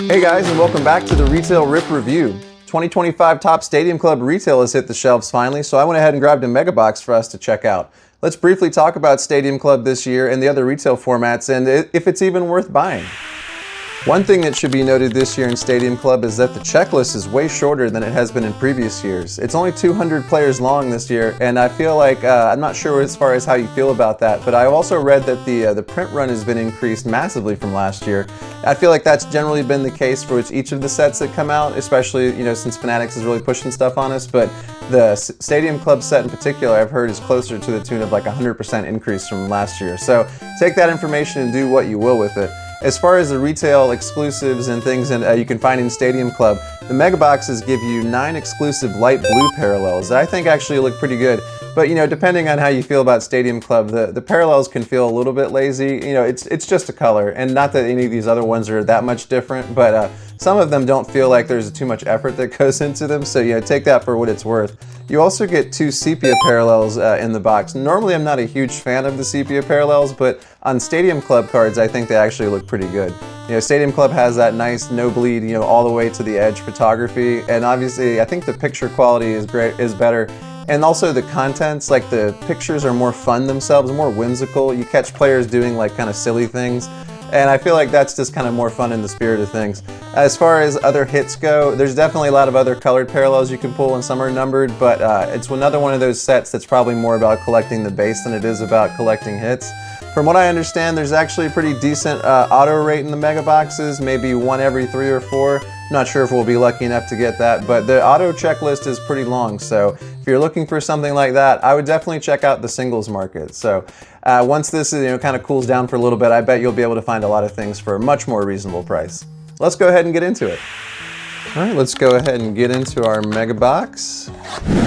Hey guys, and welcome back to the Retail Rip Review. 2025 Topps Stadium Club Retail has hit the shelves finally, so I went ahead and grabbed a mega box for us to check out. Let's briefly talk about Stadium Club this year and the other retail formats and if it's even worth buying. One thing that should be noted this year in Stadium Club is that the checklist is way shorter than it has been in previous years. It's only 200 players long this year, and I feel like, I'm not sure as far as how you feel about that, but I've also read that the print run has been increased massively from last year. I feel like that's generally been the case for each of the sets that come out, especially, since Fanatics is really pushing stuff on us, but the Stadium Club set in particular I've heard is closer to the tune of like 100% increase from last year. So take that information and do what you will with it. As far as the retail exclusives and things you can find in Stadium Club, the mega boxes give you 9 exclusive light blue parallels that I think actually look pretty good. But depending on how you feel about Stadium Club, the parallels can feel a little bit lazy. It's just a color, and not that any of these other ones are that much different, but some of them don't feel like there's too much effort that goes into them, so take that for what it's worth. You also get 2 sepia parallels in the box. Normally I'm not a huge fan of the sepia parallels, but on Stadium Club cards I think they actually look pretty good. Stadium Club has that nice no bleed, all the way to the edge photography, and obviously I think the picture quality is better. And also the contents, like the pictures are more fun themselves, more whimsical. You catch players doing like kind of silly things. And I feel like that's just kind of more fun in the spirit of things. As far as other hits go, there's definitely a lot of other colored parallels you can pull, and some are numbered, but it's another one of those sets that's probably more about collecting the base than it is about collecting hits. From what I understand, there's actually a pretty decent auto rate in the mega boxes, maybe 1 every 3 or 4. Not sure if we'll be lucky enough to get that, but the auto checklist is pretty long, so if you're looking for something like that, I would definitely check out the singles market. So once this kind of cools down for a little bit, I bet you'll be able to find a lot of things for a much more reasonable price. Let's go ahead and get into it. All right, let's go ahead and get into our mega box.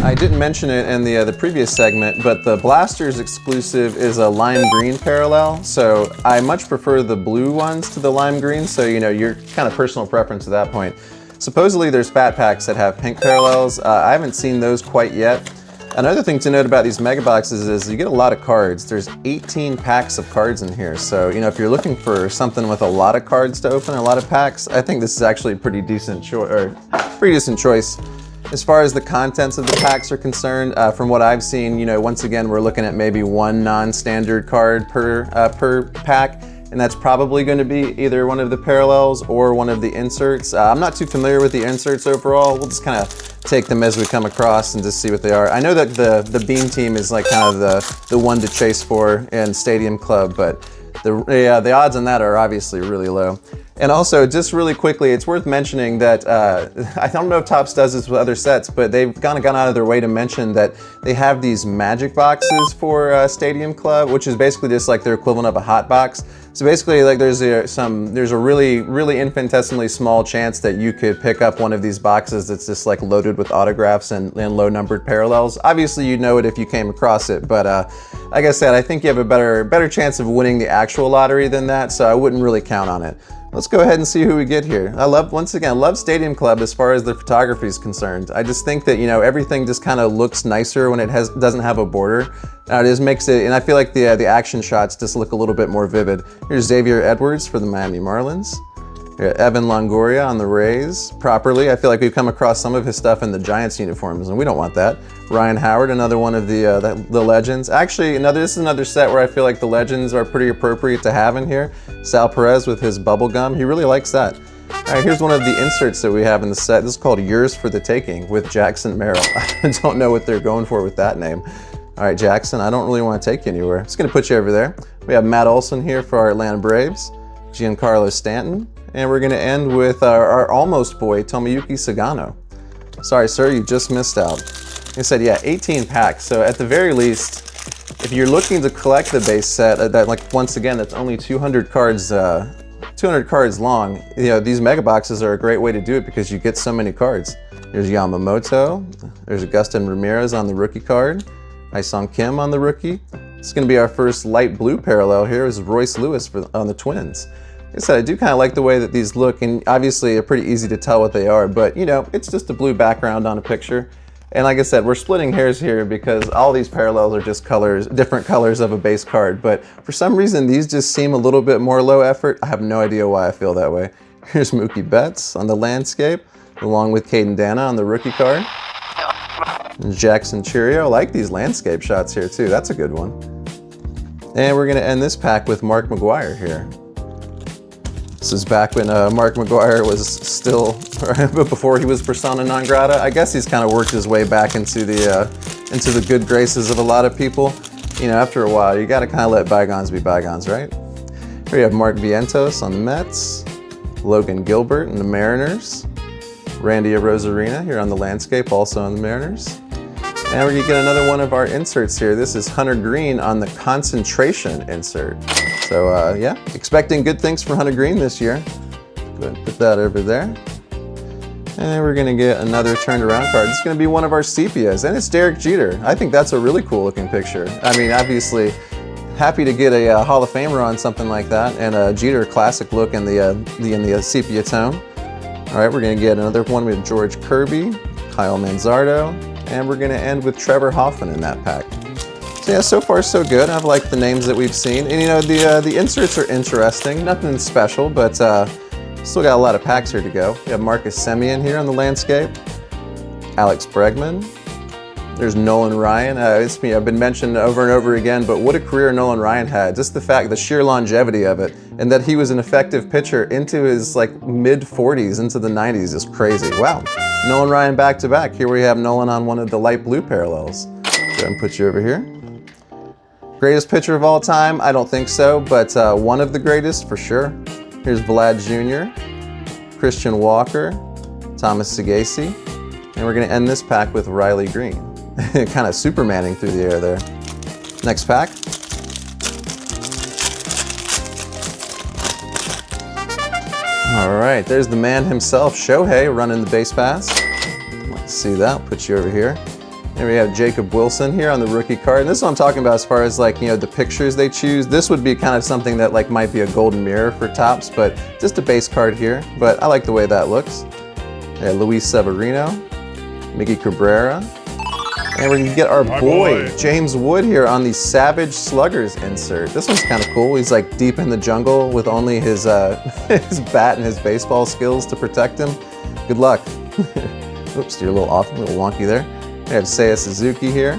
I didn't mention it in the previous segment, but the Blasters exclusive is a lime green parallel. So I much prefer the blue ones to the lime green. So your kind of personal preference at that point. Supposedly there's fat packs that have pink parallels. I haven't seen those quite yet. Another thing to note about these mega boxes is you get a lot of cards. There's 18 packs of cards in here. So, if you're looking for something with a lot of cards to open, a lot of packs, I think this is actually a pretty decent choice. As far as the contents of the packs are concerned, from what I've seen, once again, we're looking at maybe 1 non-standard card per pack. And that's probably going to be either one of the parallels or one of the inserts. I'm not too familiar with the inserts overall. We'll just kind of take them as we come across and just see what they are. I know that the Beam Team is like kind of the one to chase for in Stadium Club, but the odds on that are obviously really low. And also, just really quickly, it's worth mentioning that, I don't know if Topps does this with other sets, but they've kind of gone out of their way to mention that they have these magic boxes for Stadium Club, which is basically just like their equivalent of a hot box. So basically, like there's a really infinitesimally small chance that you could pick up one of these boxes that's just like loaded with autographs and low numbered parallels. Obviously, you'd know it if you came across it, but like I said, I think you have a better chance of winning the actual lottery than that, so I wouldn't really count on it. Let's go ahead and see who we get here. Once again, I love Stadium Club as far as the photography is concerned. I just think that everything just kind of looks nicer when it doesn't have a border. It just makes it, and I feel like the action shots just look a little bit more vivid. Here's Xavier Edwards for the Miami Marlins. We got Evan Longoria on the Rays. Properly, I feel like we've come across some of his stuff in the Giants uniforms, and we don't want that. Ryan Howard, another one of the legends. Actually, this is another set where I feel like the legends are pretty appropriate to have in here. Sal Perez with his bubble gum. He really likes that. All right, here's one of the inserts that we have in the set. This is called Yours for the Taking with Jackson Merrill. I don't know what they're going for with that name. All right, Jackson, I don't really want to take you anywhere. I'm just going to put you over there. We have Matt Olson here for our Atlanta Braves. Giancarlo Stanton. And we're going to end with our almost boy, Tomoyuki Sagano. Sorry, sir, you just missed out. Like I said, yeah, 18 packs. So at the very least, if you're looking to collect the base set, once again, that's only 200 cards long. These mega boxes are a great way to do it because you get so many cards. There's Yamamoto. There's Agustin Ramirez on the rookie card. Isong Kim on the rookie. It's going to be our first light blue parallel here is Royce Lewis on the Twins. Like I said, I do kind of like the way that these look, and obviously they're pretty easy to tell what they are, but it's just a blue background on a picture. And like I said, we're splitting hairs here because all these parallels are just colors, different colors of a base card. But for some reason, these just seem a little bit more low effort. I have no idea why I feel that way. Here's Mookie Betts on the landscape, along with Caden Dana on the rookie card. And Jackson Chourio. I like these landscape shots here too. That's a good one. And we're gonna end this pack with Mark McGwire here. This is back when Mark McGwire was still, before he was persona non grata. I guess he's kind of worked his way back into the good graces of a lot of people. You know, after a while, you got to kind of let bygones be bygones, right? Here we have Mark Vientos on the Mets, Logan Gilbert and the Mariners, Randy Arozarena here on the landscape, also on the Mariners. And we're gonna get another one of our inserts here. This is Hunter Green on the concentration insert. So yeah, expecting good things from Hunter Green this year. Go ahead and put that over there. And we're gonna get another turned around card. It's gonna be one of our sepias, and it's Derek Jeter. I think that's a really cool looking picture. I mean, obviously, happy to get a Hall of Famer on something like that, and a Jeter classic look in the sepia tone. All right, we're gonna get another one with George Kirby, Kyle Manzardo, and we're gonna end with Trevor Hoffman in that pack. So yeah, so far so good. I've liked the names that we've seen. And you know, the inserts are interesting. Nothing special, but still got a lot of packs here to go. We have Marcus Semien here on the landscape. Alex Bregman. There's Nolan Ryan. It's me. I've been mentioned over and over again, but what a career Nolan Ryan had. Just the fact, the sheer longevity of it, and that he was an effective pitcher into his like mid 40s, into the 90s is crazy. Wow. Nolan Ryan back to back. Here we have Nolan on one of the light blue parallels. Go ahead and put you over here. Greatest pitcher of all time? I don't think so, but one of the greatest for sure. Here's Vlad Jr., Christian Walker, Thomas Segasi, and we're gonna end this pack with Riley Green. Kind of Supermaning through the air there. Next pack. All right, there's the man himself, Shohei, running the base pass. Let's see that, put you over here. And we have Jacob Wilson here on the rookie card. And this is what I'm talking about as far as like, you know, the pictures they choose. This would be kind of something that like might be a golden mirror for Topps, but just a base card here. But I like the way that looks. Yeah, Luis Severino, Miggy Cabrera. And we're gonna get our boy, James Wood here on the Savage Sluggers insert. This one's kind of cool. He's like deep in the jungle with only his his bat and his baseball skills to protect him. Good luck. Oops, you're a little off, a little wonky there. We have Seiya Suzuki here,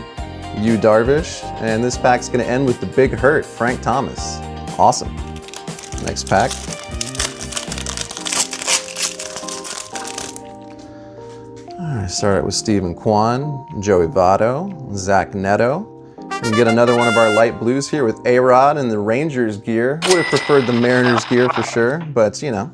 Yu Darvish, and this pack's gonna end with the big hurt, Frank Thomas. Awesome. Next pack. Start with Stephen Kwan, Joey Votto, Zach Neto. We can get another one of our light blues here with A-Rod and the Rangers gear. Would have preferred the Mariners gear for sure, but you know.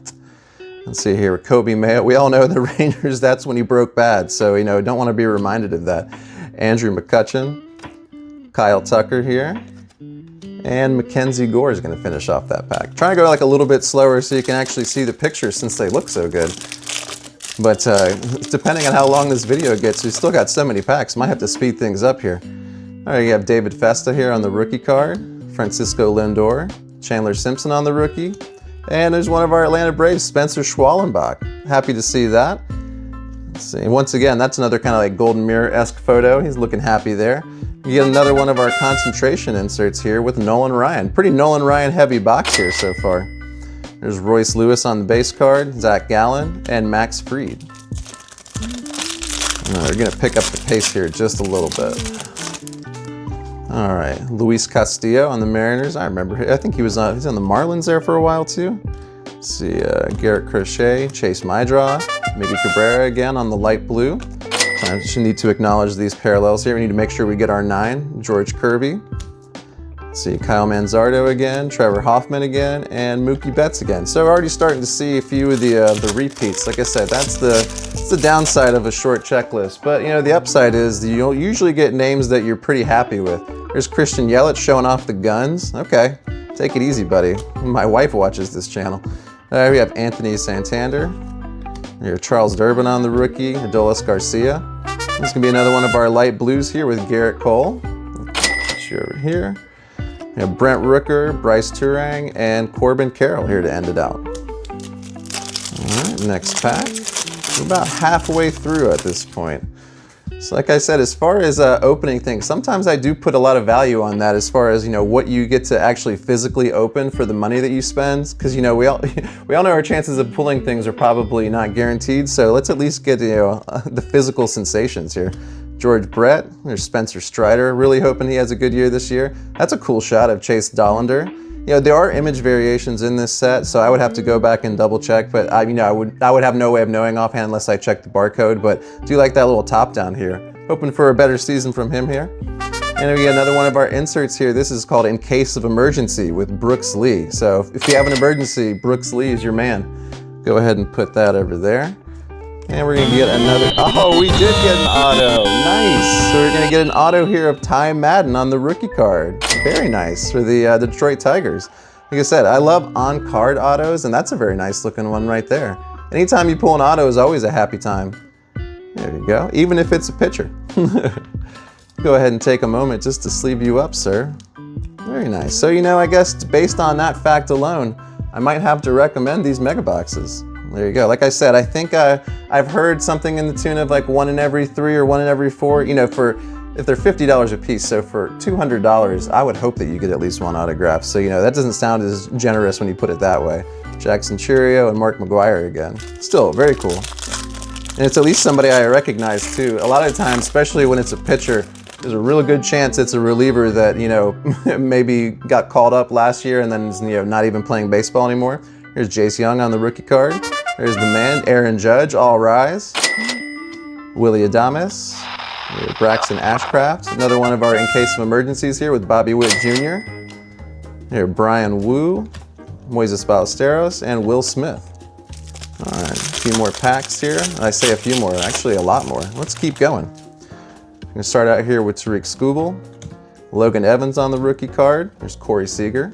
Let's see here, Kobe Mayo. We all know the Rangers, that's when he broke bad, so you know, don't want to be reminded of that. Andrew McCutchen, Kyle Tucker here, and Mackenzie Gore is going to finish off that pack. Trying to go like a little bit slower so you can actually see the pictures since they look so good. But depending on how long this video gets, we still got so many packs. Might have to speed things up here. All right, you have David Festa here on the rookie card, Francisco Lindor, Chandler Simpson on the rookie, and there's one of our Atlanta Braves, Spencer Schwallenbach. Happy to see that. Let's see. Once again, that's another kind of like golden mirror-esque photo. He's looking happy there. You get another one of our concentration inserts here with Nolan Ryan. Pretty Nolan Ryan heavy box here so far. There's Royce Lewis on the base card, Zach Gallen, and Max Fried. We're gonna pick up the pace here just a little bit. All right, Luis Castillo on the Mariners. I remember, I think he's on the Marlins there for a while too. Let's see, Garrett Crochet, Chase Maidra, Miggy Cabrera again on the light blue. I just need to acknowledge these parallels here. We need to make sure we get our 9, George Kirby. Let's see, Kyle Manzardo again, Trevor Hoffman again, and Mookie Betts again. So we're already starting to see a few of the repeats. Like I said, that's the downside of a short checklist. But you know, the upside is you'll usually get names that you're pretty happy with. There's Christian Yelich showing off the guns. Okay, take it easy, buddy. My wife watches this channel. We have Anthony Santander. Here, Charles Durbin on the rookie, Adolis Garcia. This is gonna be another one of our light blues here with Garrett Cole. Put you over here. We have Brent Rooker, Bryce Turang, and Corbin Carroll here to end it out. All right, next pack. We're about halfway through at this point. So like I said, as far as opening things, sometimes I do put a lot of value on that as far as, you know, what you get to actually physically open for the money that you spend. Because, you know, we all know our chances of pulling things are probably not guaranteed. So let's at least get, you know, the physical sensations here. George Brett, there's Spencer Strider, really hoping he has a good year this year. That's a cool shot of Chase Dollander. You know, there are image variations in this set, so I would have to go back and double check, but I would have no way of knowing offhand unless I checked the barcode, but do like that little top down here. Hoping for a better season from him here. And we get another one of our inserts here. This is called In Case of Emergency with Brooks Lee. So if you have an emergency, Brooks Lee is your man. Go ahead and put that over there. And we're gonna get another, oh, we did get an auto, nice. So we're gonna get an auto here of Ty Madden on the rookie card. Very nice for the Detroit Tigers. Like I said, I love on-card autos, and that's a very nice looking one right there. Anytime you pull an auto is always a happy time. There you go, even if it's a pitcher. Go ahead and take a moment just to sleeve you up, sir. Very nice. So, you know, I guess based on that fact alone, I might have to recommend these mega boxes. There you go. Like I said, I think I've heard something in the tune of like 1 in every 3 or 1 in every 4, you know, if they're $50 a piece. So for $200, I would hope that you get at least 1 autograph. So, you know, that doesn't sound as generous when you put it that way. Jackson Churio and Mark McGwire again. Still very cool. And it's at least somebody I recognize too. A lot of times, especially when it's a pitcher, there's a really good chance it's a reliever that, you know, maybe got called up last year and then is, you know, not even playing baseball anymore. Here's Jace Young on the rookie card. There's the man, Aaron Judge, all rise. Willie Adames, Braxton Ashcraft. Another one of our In Case of Emergencies here with Bobby Witt Jr. Here, Brian Wu, Moises Ballesteros, and Will Smith. All right, a few more packs here. I say a few more, actually a lot more. Let's keep going. I'm gonna start out here with Tariq Skubal, Logan Evans on the rookie card. There's Corey Seager.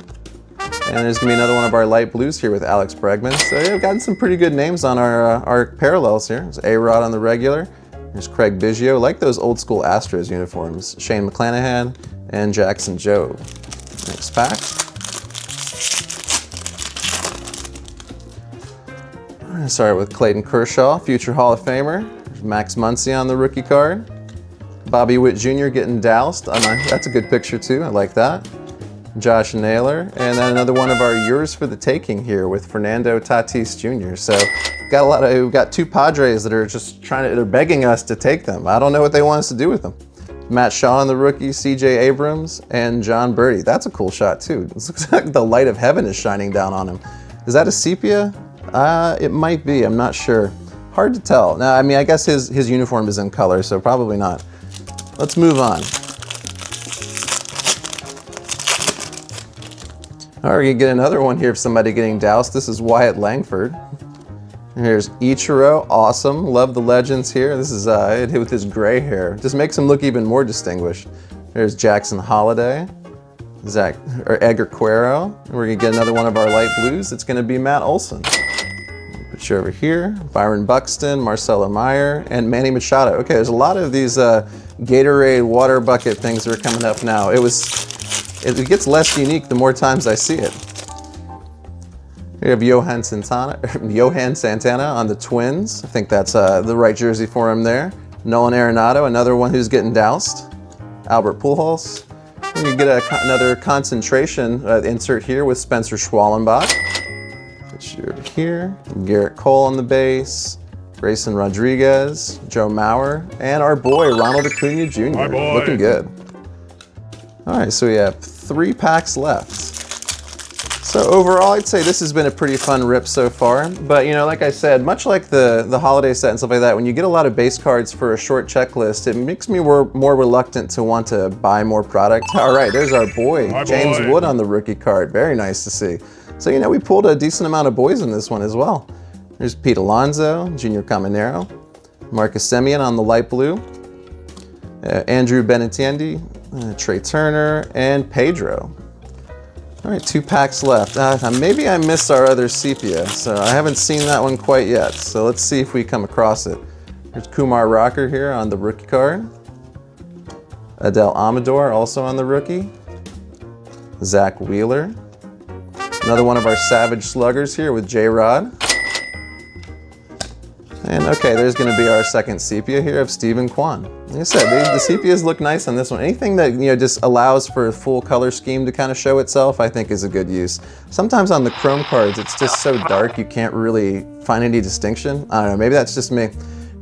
And there's gonna be another one of our light blues here with Alex Bregman. So yeah, we've gotten some pretty good names on our parallels here. There's A-Rod on the regular. There's Craig Biggio. I like those old school Astros uniforms. Shane McClanahan and Jackson Jobe. Next pack. I'm gonna start with Clayton Kershaw, future Hall of Famer. There's Max Muncy on the rookie card. Bobby Witt Jr. getting doused. That's a good picture too, I like that. Josh Naylor, and then another one of our Yours for the Taking here with Fernando Tatis Jr. So we've got 2 Padres that are just they're begging us to take them. I don't know what they want us to do with them. Matt Shaw on the rookie, CJ Abrams, and John Birdie. That's a cool shot too. It looks like the light of heaven is shining down on him. Is that a sepia? It might be, I'm not sure. Hard to tell. Now, I mean, I guess his uniform is in color, so probably not. Let's move on. All right, we're gonna get another one here of somebody getting doused. This is Wyatt Langford. Here's Ichiro, awesome. Love the legends here. This is it with his gray hair. Just makes him look even more distinguished. There's Jackson Holliday, Edgar Quero. And we're gonna get another one of our light blues. It's gonna be Matt Olson. Put you over here. Byron Buxton, Marcelo Meyer, and Manny Machado. Okay, there's a lot of these Gatorade water bucket things that are coming up now. It gets less unique the more times I see it. We have Johan Santana on the Twins. I think that's the right jersey for him there. Nolan Arenado, another one who's getting doused. Albert Pujols. And you get another concentration insert here with Spencer Schwallenbach. Put you over here. Garrett Cole on the base. Grayson Rodriguez, Joe Mauer, and our boy Ronald Acuna Jr. My boy. Looking good. All right, so we have 3 packs left. So overall, I'd say this has been a pretty fun rip so far. But you know, like I said, much like the holiday set and stuff like that, when you get a lot of base cards for a short checklist, it makes me more reluctant to want to buy more product. All right, there's our boy, James Wood on the rookie card. Very nice to see. So, you know, we pulled a decent amount of boys in this one as well. There's Pete Alonso, Junior Caminero, Marcus Semien on the light blue, Andrew Benintendi, Trey Turner, and Pedro. All right, 2 packs left. Maybe I missed our other sepia, so I haven't seen that one quite yet. So let's see if we come across it. There's Kumar Rocker here on the rookie card. Adel Amador also on the rookie. Zach Wheeler. Another one of our Savage Sluggers here with J-Rod. And okay, there's going to be our second sepia here of Steven Kwan. Like I said, the sepias look nice on this one. Anything that just allows for a full color scheme to kind of show itself, I think is a good use. Sometimes on the chrome cards, it's just so dark you can't really find any distinction. I don't know, maybe that's just me.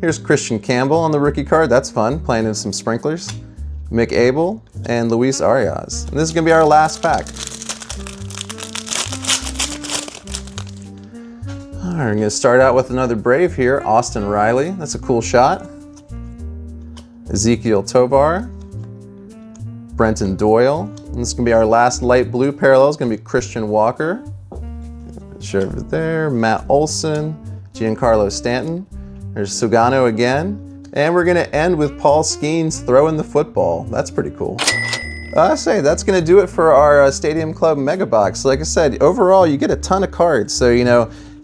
Here's Christian Campbell on the rookie card. That's fun, playing in some sprinklers. Mick Abel and Luis Arias. And this is going to be our last pack. All right, we're going to start out with another Brave here, Austin Riley. That's a cool shot. Ezekiel Tovar. Brenton Doyle. And this is going to be our last light blue parallel. It's going to be Christian Walker. Sure over there. Matt Olson. Giancarlo Stanton. There's Sugano again. And we're going to end with Paul Skeens throwing the football. That's pretty cool. I say that's going to do it for our Stadium Club Mega Box. Like I said, overall you get a ton of cards. So,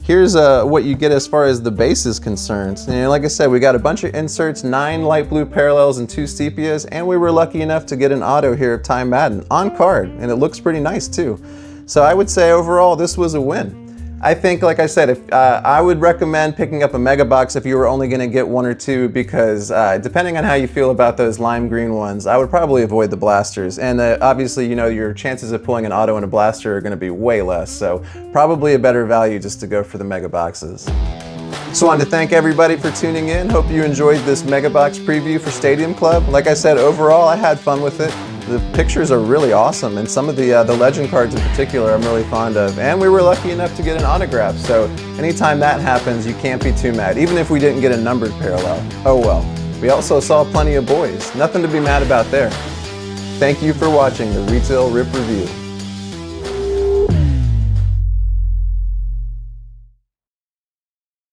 here's what you get as far as the base is concerned. Like I said, we got a bunch of inserts, 9 light blue parallels and 2 sepias, and we were lucky enough to get an auto here of Ty Madden on card, and it looks pretty nice too. So I would say overall this was a win. I think, like I said, if I would recommend picking up a Mega Box if you were only going to get 1 or 2, because depending on how you feel about those lime green ones, I would probably avoid the blasters. And obviously, your chances of pulling an auto and a blaster are going to be way less. So probably a better value just to go for the Mega Boxes. So I wanted to thank everybody for tuning in. Hope you enjoyed this Mega Box preview for Stadium Club. Like I said, overall, I had fun with it. The pictures are really awesome, and some of the legend cards in particular I'm really fond of. And we were lucky enough to get an autograph, so anytime that happens, you can't be too mad, even if we didn't get a numbered parallel. Oh well. We also saw plenty of boys. Nothing to be mad about there. Thank you for watching the Retail Rip Review.